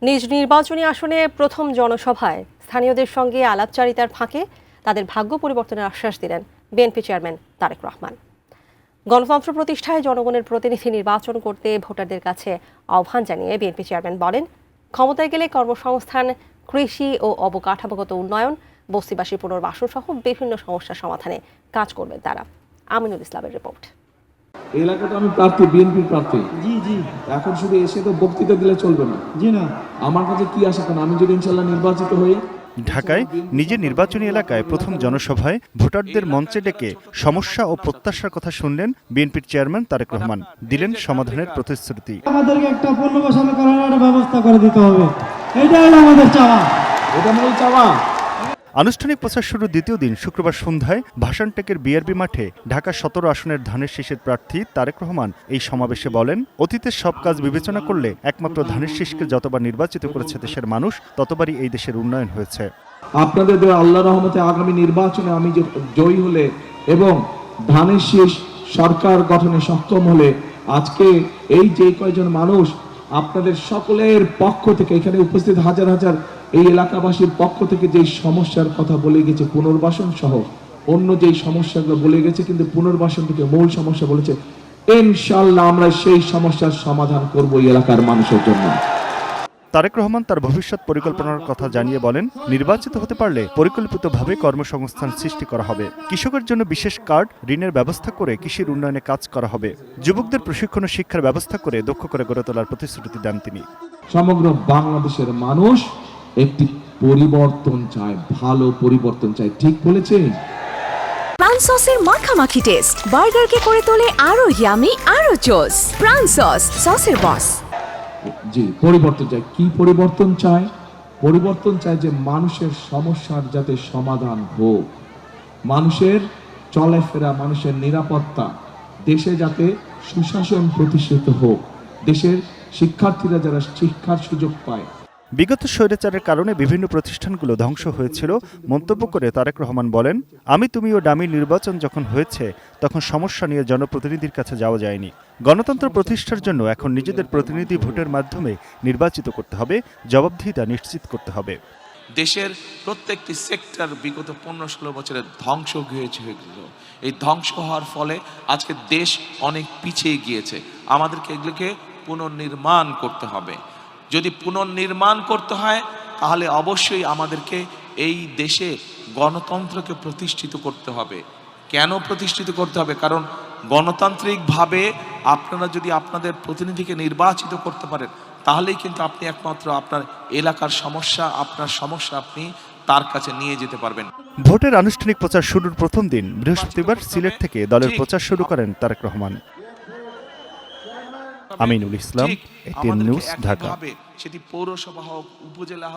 নিজ নির্বাচনী আসনে প্রথম জনসভায় স্থানীয়দের সঙ্গে আলাপচারিতার ফাঁকে তাদের ভাগ্য পরিবর্তনের আশ্বাস দিলেন বিএনপি চেয়ারম্যান তারেক রহমান। গণতন্ত্র প্রতিষ্ঠায় জনগণের প্রতিনিধি নির্বাচন করতে ভোটারদের কাছে আহ্বান জানিয়ে বিএনপি চেয়ারম্যান বলেন, ক্ষমতায় গেলে কর্মসংস্থান, কৃষি ও অবকাঠামোগত উন্নয়ন, বস্তিবাসী পুনর্বাসন সহ বিভিন্ন সমস্যা সমাধানে কাজ করবেন তারা। আমিনুল ইসলামের রিপোর্ট। এলাকাটা আমি প্রার্থী, বিএনপির প্রার্থী। জি এখন শুধু এসে তো বক্তৃতা দিলে চলবে না। জি না, আমার কাছে কি আশা করেন আমি যদি ইনশাল্লাহ নির্বাচিত হই। ঢাকায় নিজের নির্বাচনী এলাকায় প্রথম জনসভায় ভোটারদের মঞ্চে ডেকে সমস্যা ও প্রত্যাশার কথা শুনলেন বিএনপির চেয়ারম্যান তারেক রহমান। দিলেন সমাধানের প্রতিশ্রুতি। আমাদেরকে একটা পুনর্বাসন করার ব্যবস্থা করে দিতে হবে, এটাই আমাদের চাওয়া। এটা মূল চাওয়া। আনুষ্ঠানিক প্রচার শুরুর দ্বিতীয় দিন শুক্রবার সন্ধ্যায় ভাসানটেকের বিআরবি মাঠে ঢাকা ১৭ আসনের ধানের শীষের প্রার্থী তারেক রহমান এই সমাবেশে বলেন, অতীতের সব কাজ বিবেচনা করলে একমাত্র ধানের শীষকে যতবার নির্বাচিত করেছে দেশের মানুষ, ততবারই এই দেশের উন্নয়ন হয়েছে। আপনাদের দেওয়া আল্লাহর রহমতে আগামী নির্বাচনে আমি জয়ী হলে এবং ধানের শীষ সরকার গঠনে সক্ষম হলে আজকে এই যে কয়জন মানুষ আপনাদের সকলের পক্ষ থেকে এখানে উপস্থিত হাজার হাজার এই এলাকাবাসীর পক্ষ থেকে যে সমস্যার কথা বলে গেছে, পুনর্বাসন সহ অন্য যেই সমস্যাগুলো বলে গেছে, কিন্তু পুনর্বাসন থেকে মূল সমস্যা বলেছে, ইনশাআল্লাহ আমরা সেই সমস্যার সমাধান করব এই এলাকার মানুষের জন্য। তারেক রহমান তার ভবিষ্যৎ পরিকল্পনার কথা জানিয়ে বলেন, নির্বাচিত হতে পারলে পরিকল্পিতভাবে কর্মসংস্থান সৃষ্টি করা হবে, কৃষকের জন্য বিশেষ কার্ড, ঋণের ব্যবস্থা করে কৃষির উন্নয়নে কাজ করা হবে, যুবকদের প্রশিক্ষণ ও শিক্ষার ব্যবস্থা করে দক্ষ করে গড়ে তোলার প্রতিশ্রুতি দেন তিনি। সমগ্র বাংলাদেশের মানুষ একটি পরিবর্তন চায়, ভালো পরিবর্তন চায়। ঠিক বলেছে। প্রাণ সসের মাখামাখি টেস্ট বার্গারকে করে তোলে আরো ইয়ামি, আরো জোস। প্রাণ সস, সসের বস। জি, পরিবর্তন চাই। কি পরিবর্তন চায়? পরিবর্তন চায় যে মানুষের সমস্যার যাতে সমাধান হোক, মানুষের চলাফেরা, মানুষের নিরাপত্তা, দেশে যাতে সুশাসন প্রতিষ্ঠিত হোক, দেশের শিক্ষার্থীরা যারা শিক্ষার সুযোগ পায়। বিগত স্বৈরাচারের কারণে বিভিন্ন প্রতিষ্ঠানগুলো ধ্বংস হয়েছিল মন্তব্য করে তারেক রহমান বলেন, আমি তুমি ও ডামি নির্বাচন যখন হয়েছে তখন সমস্যা নিয়ে জনপ্রতিনিধির কাছে যাওয়া যায়নি। গণতন্ত্র প্রতিষ্ঠার জন্য এখন নিজেদের প্রতিনিধি ভোটের মাধ্যমে নির্বাচিত করতে হবে, জবাবদিহিতা নিশ্চিত করতে হবে। দেশের প্রত্যেকটি সেক্টর বিগত 15-16 বছরের ধ্বংস হয়েছিল। এই ধ্বংস হওয়ার ফলে আজকে দেশ অনেক পিছিয়ে গিয়েছে। আমাদেরকে এগুলোকে পুনর্নির্মাণ করতে হবে। যদি পুনর্নির্মাণ করতে হয় তাহলে অবশ্যই আমাদেরকে এই দেশে গণতন্ত্রকে প্রতিষ্ঠিত করতে হবে। কেন প্রতিষ্ঠিত করতে হবে? কারণ গণতান্ত্রিকভাবে আপনারা যদি আপনাদের প্রতিনিধিকে নির্বাচিত করতে পারেন তাহলেই কিন্তু আপনি একমাত্র আপনার এলাকার সমস্যা, আপনার সমস্যা আপনি তার কাছে নিয়ে যেতে পারবেন। ভোটের আনুষ্ঠানিক প্রচার শুরুর প্রথম দিন বৃহস্পতিবার সিলেট থেকে দলের প্রচার শুরু করেন তারেক রহমান। Aminul Islam, ATN news, Dhaka. সেটি পৌরসভা হোক, উপজেলা